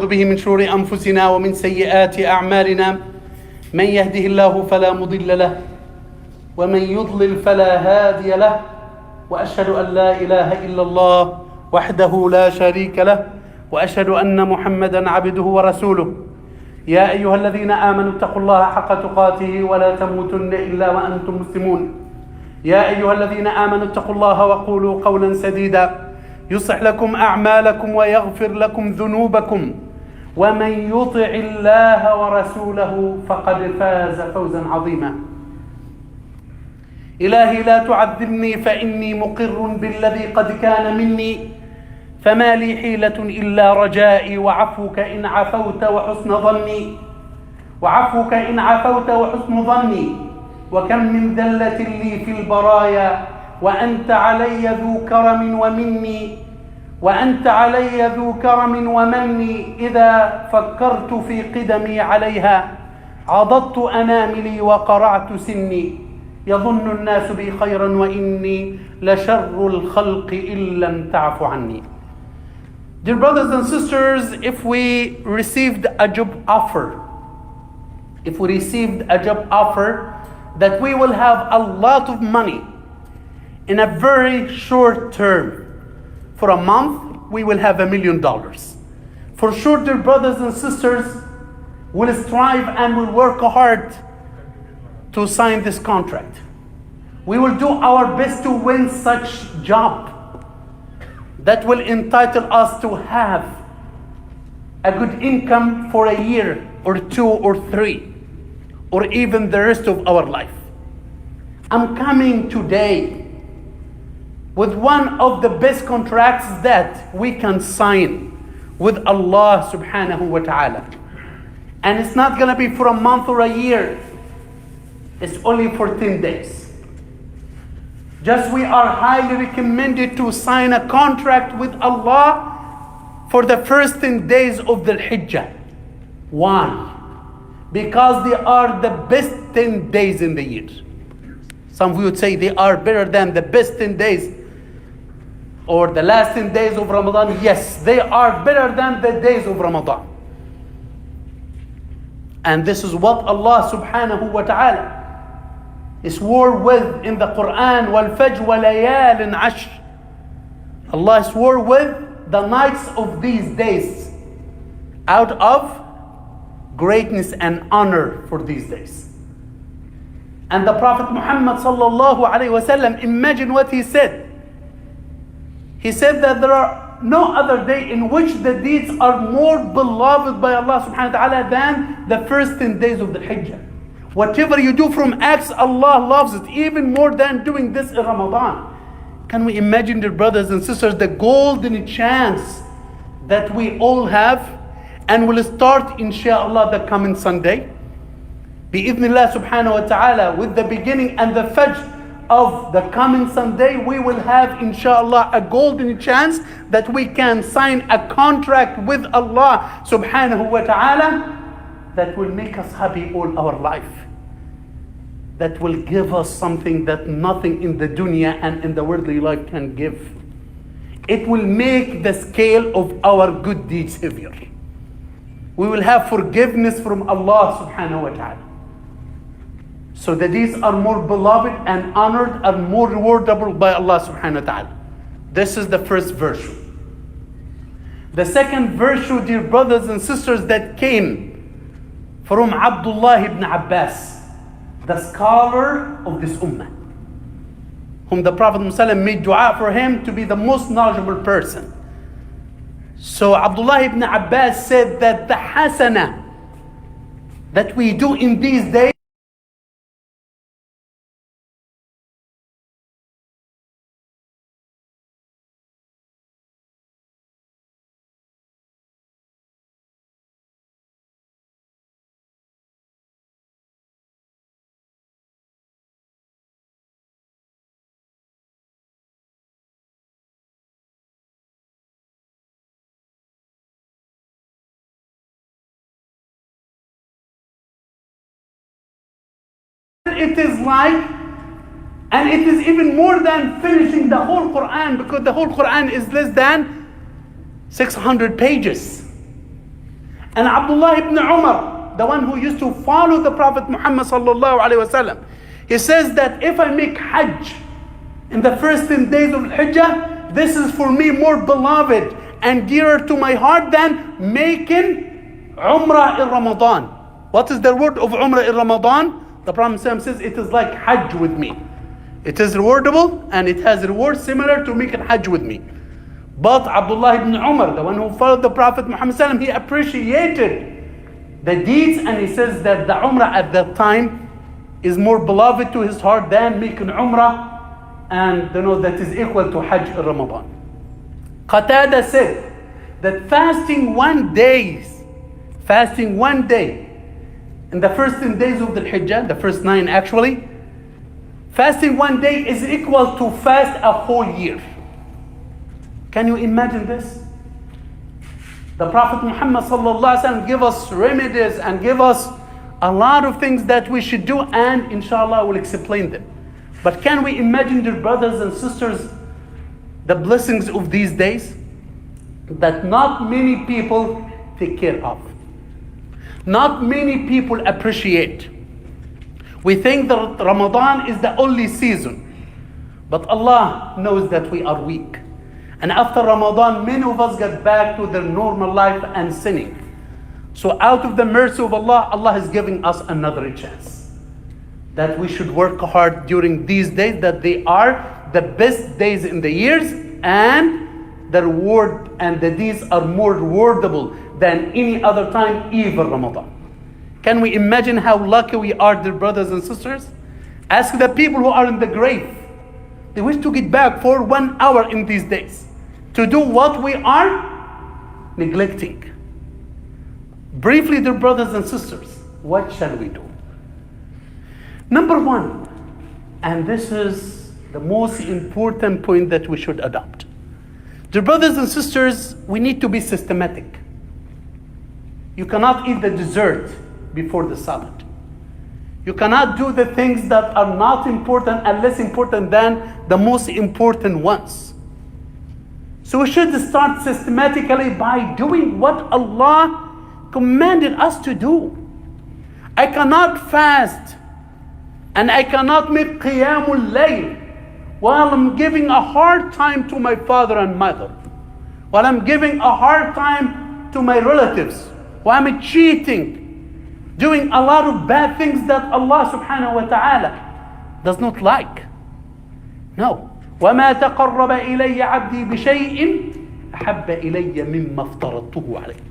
به من شرور أنفسنا ومن سيئات أعمالنا من يهده الله فلا مضل له ومن يضلل فلا هادي له وأشهد أن لا إله إلا الله وحده لا شريك له وأشهد أن محمدا عبده ورسوله يا أيها الذين آمنوا اتقوا الله حق تقاته ولا تموتن إلا وأنتم مسلمون يا أيها الذين آمنوا اتقوا الله وقولوا قولا سديدا يصلح لكم أعمالكم ويغفر لكم ذنوبكم ومن يطع الله ورسوله فقد فاز فوزا عظيما. إلهي لا تعذبني فإني مقر بالذي قد كان مني فما لي حيلة إلا رجائي وعفوك إن عفوت وحسن ظني وكم من ذلة لي في البرايا وأنت علي ذو كرم ومني إذا فكرت في قدمي عليها عضضت أناملي وقرعت سني يظن الناس بي خيرا وإني لشر الخلق إن لم تعف عني. Dear brothers and sisters, if we received a job offer that we will have a lot of money in a very short term, for a month we will have $1 million. For sure, dear brothers and sisters, we'll strive and we'll work hard to sign this contract. We will do our best to win such job that will entitle us to have a good income for a year or 2 or 3 or even the rest of our life. I'm coming today with one of the best contracts that we can sign with Allah subhanahu wa ta'ala. And it's not gonna be for a month or a year. It's only for 10 days. Just we are highly recommended to sign a contract with Allah for the first 10 days of the Hijjah. Why? Because they are the best 10 days in the year. Some of you would say they are better than the best 10 days or the last 10 days of Ramadan. Yes, they are better than the days of Ramadan. And this is what Allah subhanahu wa ta'ala is swore with in the Quran. وَالْفَجْرِ وَلَيَالٍ عَشْرٍ. Allah swore with the nights of these days out of greatness and honor for these days. And the Prophet Muhammad sallallahu alayhi wasallam, imagine what he said. He said that there are no other day in which the deeds are more beloved by Allah subhanahu wa ta'ala than the first 10 days of the Hijjah. Whatever you do from acts, Allah loves it even more than doing this in Ramadan. Can we imagine, dear brothers and sisters, the golden chance that we all have and will start inshallah the coming Sunday? Bi-idhnillah subhanahu wa ta'ala, with the beginning and the fajr of the coming Sunday, we will have inshallah a golden chance that we can sign a contract with Allah subhanahu wa ta'ala that will make us happy all our life. That will give us something that nothing in the dunya and in the worldly life can give. It will make the scale of our good deeds heavier. We will have forgiveness from Allah subhanahu wa ta'ala. So the deeds are more beloved and honored and more rewardable by Allah subhanahu wa ta'ala. This is the first virtue. The second virtue, dear brothers and sisters, that came from Abdullah ibn Abbas, the scholar of this ummah, whom the Prophet ﷺ made dua for him to be the most knowledgeable person. So Abdullah ibn Abbas said that the hasana that we do in these days it is like, and it is even more than finishing the whole Quran, because the whole Quran is less than 600 pages. And Abdullah ibn Umar, the one who used to follow the Prophet Muhammad sallallahu alaihi wasallam, he says that if I make Hajj in the first 10 days of Hijjah, this is for me more beloved and dearer to my heart than making Umrah in Ramadan. What is the word of Umrah in Ramadan? The Prophet says it is like Hajj with me. It is rewardable and it has reward similar to making Hajj with me. But Abdullah ibn Umar, the one who followed the Prophet Muhammad sallam, he appreciated the deeds, and he says that the Umrah at that time is more beloved to his heart than making Umrah, and that is equal to Hajj in Ramadan. Qatada said that fasting one day in the first 10 days of the Hijjah, the first 9 actually, fasting one day is equal to fast a whole year. Can you imagine this? The Prophet Muhammad sallallahu alaihi wasallam give us remedies and give us a lot of things that we should do, and inshallah I will explain them. But can we imagine, dear brothers and sisters, the blessings of these days that not many people take care of? Not many people appreciate. We think that Ramadan is the only season, but Allah knows that we are weak. And after Ramadan, many of us get back to their normal life and sinning. So out of the mercy of Allah, Allah is giving us another chance. That we should work hard during these days, that they are the best days in the years, and the reward and the deeds are more rewardable than any other time, even Ramadan. Can we imagine how lucky we are, dear brothers and sisters? Ask the people who are in the grave. They wish to get back for 1 hour in these days to do what we are neglecting. Briefly, dear brothers and sisters, what shall we do? Number 1, and this is the most important point that we should adopt. Dear brothers and sisters, we need to be systematic. You cannot eat the dessert before the salad. You cannot do the things that are not important and less important than the most important ones. So we should start systematically by doing what Allah commanded us to do. I cannot fast and I cannot make Qiyamul Layl while I'm giving a hard time to my father and mother, while I'm giving a hard time to my relatives, while I'm cheating, doing a lot of bad things that Allah subhanahu wa ta'ala does not like. No. وَمَا تَقَرَّبَ إِلَيَّ عَبْدِي بِشَيْءٍ أَحَبَّ إِلَيَّ مِمَّا افْتَرَضْتُهُ عَلَيْهِ.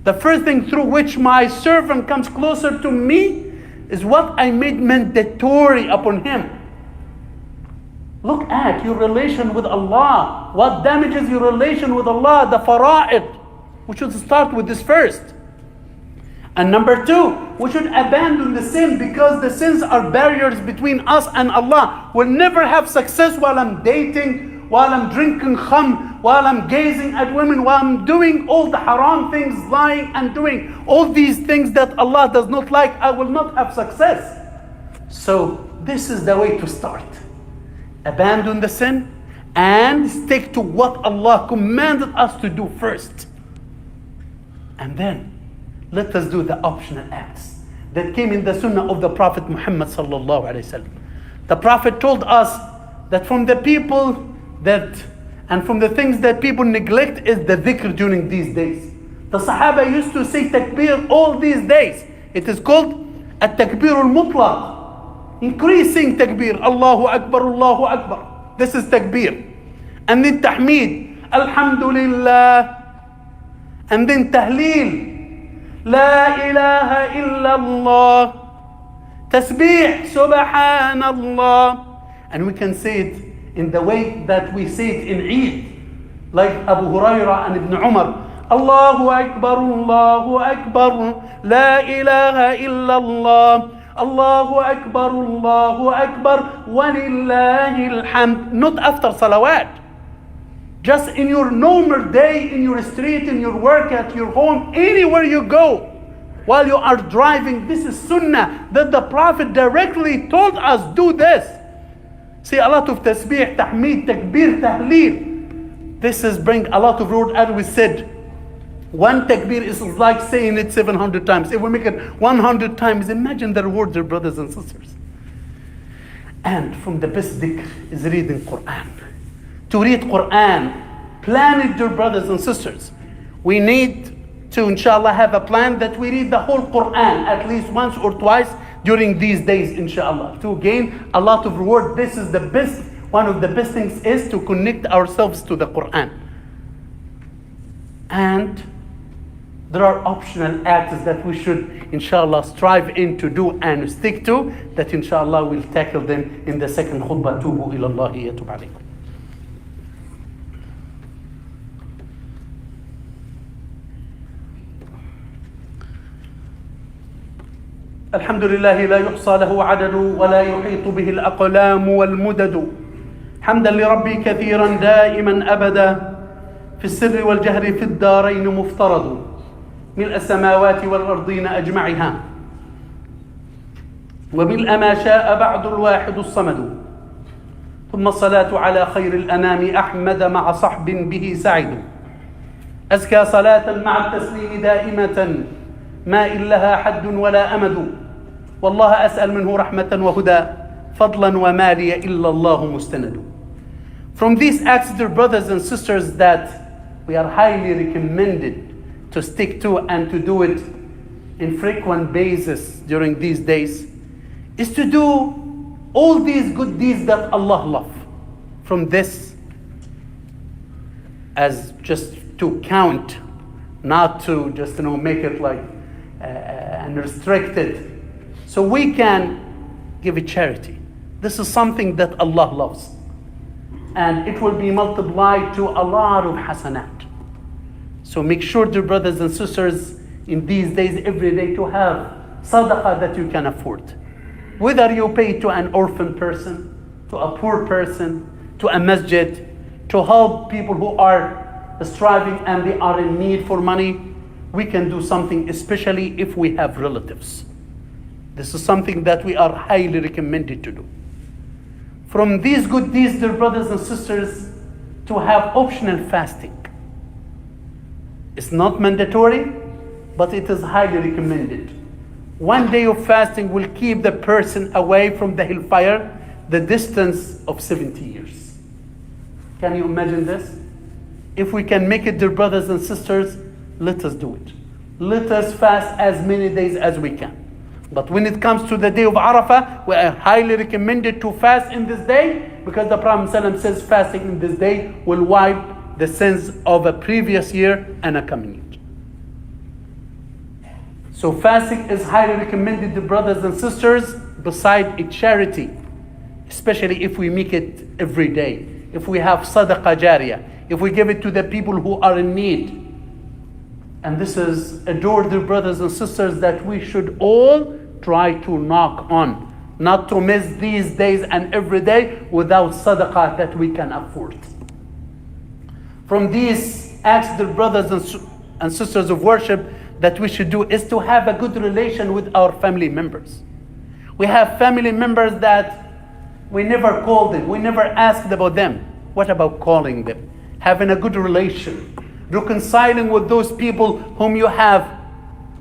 The first thing through which my servant comes closer to me is what I made mandatory upon him. Look at your relation with Allah. What damages your relation with Allah? The fara'id. We should start with this first. And number 2, we should abandon the sin, because the sins are barriers between us and Allah. We'll never have success while I'm dating, while I'm drinking kham, while I'm gazing at women, while I'm doing all the haram things, lying and doing all these things that Allah does not like. I will not have success. So this is the way to start. Abandon the sin and stick to what Allah commanded us to do first. And then let us do the optional acts that came in the sunnah of the Prophet Muhammad sallallahu alaihi wasallam. The Prophet told us that from the people and from the things that people neglect is the dhikr during these days. The Sahaba used to say takbir all these days. It is called at-takbir al-mutlaq. Increasing takbir. Allahu Akbar, Allahu Akbar. This is takbir. And then tahmeed. Alhamdulillah. And then tahleel. لا إله إلا الله. Tasbih, Subhanallah. And we can say it in the way that we say it in Eid, like Abu Hurairah and Ibn Umar. Allahu Akbar, Allahu Akbar, La ilaha illallah, Allahu Akbar, Allahu Akbar, Walillahi alhamd. Not after salawat. Just in your normal day, in your street, in your work, at your home, anywhere you go, while you are driving. This is sunnah that the Prophet directly told us, do this. See, a lot of tasbih, tahmeed, takbir, tahleel. This is bring a lot of reward, as we said. One takbir is like saying it 700 times. If we make it 100 times, imagine the reward, dear brothers and sisters. And from the best dhikr is reading Quran. To read Quran, plan it, dear brothers and sisters. We need to, inshallah, have a plan that we read the whole Quran at least once or twice during these days, inshallah, to gain a lot of reward. This is the best, one of the best things is to connect ourselves to the Quran. And there are optional acts that we should, inshallah, strive in to do and stick to, that inshallah we'll tackle them in the second khutbah. Tubu ila Allahi yatub alaykum. الحمد لله لا يحصى له عدد ولا يحيط به الأقلام والمدد حمدا لربي كثيرا دائما أبدا في السر والجهر في الدارين مفترض ملء السماوات والأرضين أجمعها وملء ما شاء بعد الواحد الصمد ثم الصلاة على خير الأنام أحمد مع صحب به سعد أزكى صلاة مع التسليم دائمة ما إن لها حد ولا أمد والله أسأل منه رحمة وهدى فضلا وما لي إلا الله مستند. From these acts, dear brothers and sisters, that we are highly recommended to stick to and to do it in frequent basis during these days, is to do all these good deeds that Allah loves. From this, as just to count, not to just make it like unrestricted, so we can give a charity. This is something that Allah loves, and it will be multiplied to a lot of hasanat. So make sure, dear brothers and sisters, in these days every day to have sadaqah that you can afford. Whether you pay to an orphan person, to a poor person, to a masjid, to help people who are striving and they are in need for money, we can do something, especially if we have relatives. This is something that we are highly recommended to do. From these good deeds, dear brothers and sisters, to have optional fasting. It's not mandatory, but it is highly recommended. One day of fasting will keep the person away from the hellfire the distance of 70 years. Can you imagine this? If we can make it, dear brothers and sisters, let us do it. Let us fast as many days as we can. But when it comes to the day of Arafah, we are highly recommended to fast in this day, because the Prophet ﷺ says fasting in this day will wipe the sins of a previous year and a coming year. So fasting is highly recommended, the brothers and sisters, beside a charity, especially if we make it every day. If we have sadaqah jariyah, if we give it to the people who are in need. And this is a door, dear brothers and sisters, that we should all try to knock on. Not to miss these days and every day without sadaqah that we can afford. From these acts, dear brothers and sisters of worship, that we should do is to have a good relation with our family members. We have family members that we never call them, we never asked about them. What about calling them? Having a good relation, reconciling with those people whom you have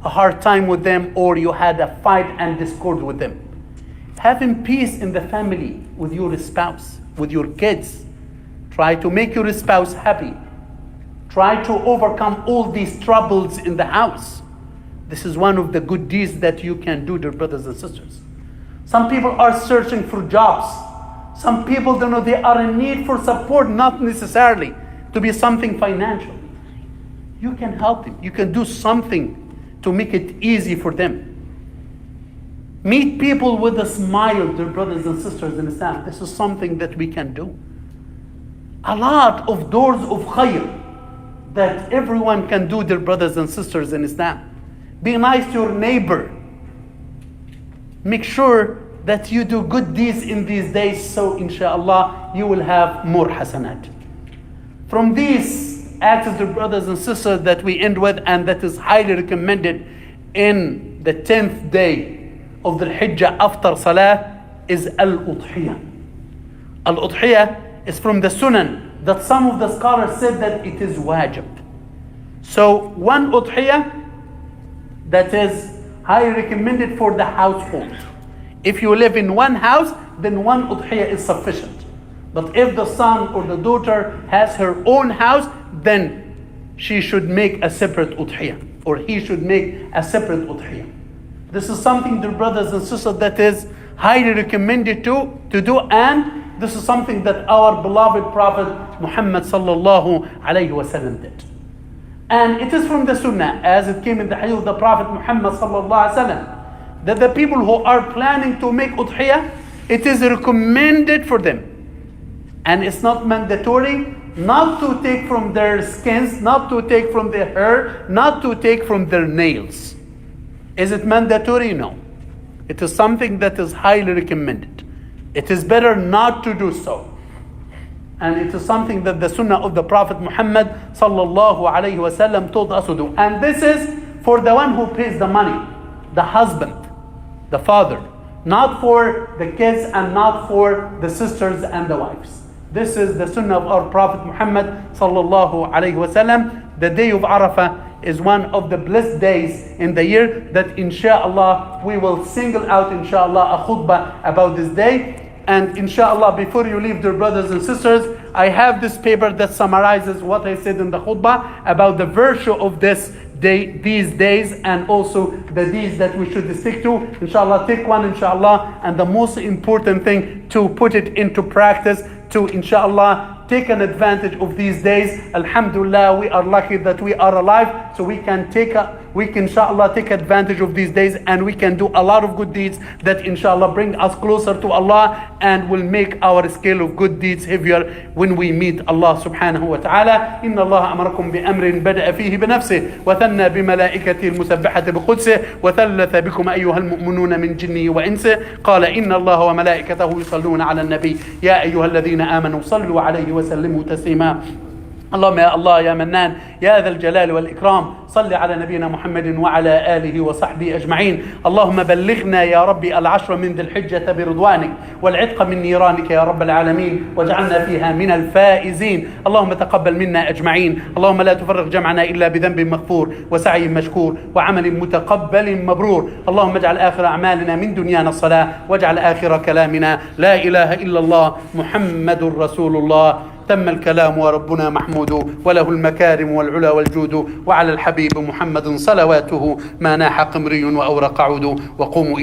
a hard time with them, or you had a fight and discord with them. Having peace in the family with your spouse, with your kids. Try to make your spouse happy. Try to overcome all these troubles in the house. This is one of the good deeds that you can do, dear brothers and sisters. Some people are searching for jobs. Some people don't know, they are in need for support, not necessarily to be something financial. You can help them. You can do something to make it easy for them. Meet people with a smile, dear brothers and sisters in Islam. This is something that we can do. A lot of doors of khayr that everyone can do, dear brothers and sisters in Islam. Be nice to your neighbor. Make sure that you do good deeds in these days, so inshallah you will have more hasanat. From these acts, dear brothers and sisters, that we end with, and that is highly recommended in the 10th day of the Hijjah after Salah, is Al-Udhiyah. Al-Udhiyah is from the Sunan that some of the scholars said that it is wajib. So one udhiyah that is highly recommended for the household. If you live in one house, then one udhiyah is sufficient. But if the son or the daughter has her own house, then she should make a separate udhiyah, or he should make a separate udhiyah. This is something, dear brothers and sisters, that is highly recommended to do, and this is something that our beloved Prophet Muhammad sallallahu alayhi wasallam did. And it is from the Sunnah, as it came in the hadith of the Prophet Muhammad sallallahu alayhi wasallam, that the people who are planning to make udhiyah, it is recommended for them, and it's not mandatory, not to take from their skins, not to take from their hair, not to take from their nails. Is it mandatory? No. It is something that is highly recommended. It is better not to do so. And it is something that the Sunnah of the Prophet Muhammad sallallahu alayhi wasallam told us to do. And this is for the one who pays the money, the husband, the father, not for the kids and not for the sisters and the wives. This is the Sunnah of our Prophet Muhammad sallallahu alayhi wasallam. The day of Arafah is one of the blessed days in the year that inshallah we will single out inshallah a khutbah about this day. And inshallah, before you leave, dear brothers and sisters, I have this paper that summarizes what I said in the khutbah about the virtue of this day, these days, and also the deeds that we should stick to. Inshallah, take one, inshallah. And the most important thing, to put it into practice, to inshallah take an advantage of these days. Alhamdulillah, we are lucky that we are alive, so we can inshallah take advantage of these days, and we can do a lot of good deeds that inshallah bring us closer to Allah and will make our scale of good deeds heavier when we meet Allah subhanahu wa ta'ala. Inna Allah amarakum bi amrin bada'a fihi bi nafsihi wa thanna bi malaikatihi al-musabbihati bi qudsihi wa thallatha bikum ayyuha al-mu'minuna min jinnihi wa insihi qala inna Allah wa malaikatahu yusalluna 'ala an-nabi ya ayyuha alladhina amanu sallu 'alayhi wa sallimu taslima. اللهم يا الله يا منان يا ذا الجلال والإكرام صل على نبينا محمد وعلى آله وصحبه أجمعين. اللهم بلغنا يا ربي العشر من ذي الحجة برضوانك والعتق من نيرانك يا رب العالمين واجعلنا فيها من الفائزين. اللهم تقبل منا أجمعين. اللهم لا تفرق جمعنا إلا بذنب مغفور وسعي مشكور وعمل متقبل مبرور. اللهم اجعل آخر أعمالنا من دنيانا الصلاة واجعل آخر كلامنا لا إله إلا الله محمد رسول الله. تم الكلام وربنا محمود وله المكارم والعلا والجود وعلى الحبيب محمد صلواته ما ناح قمري وأورق عود وقوموا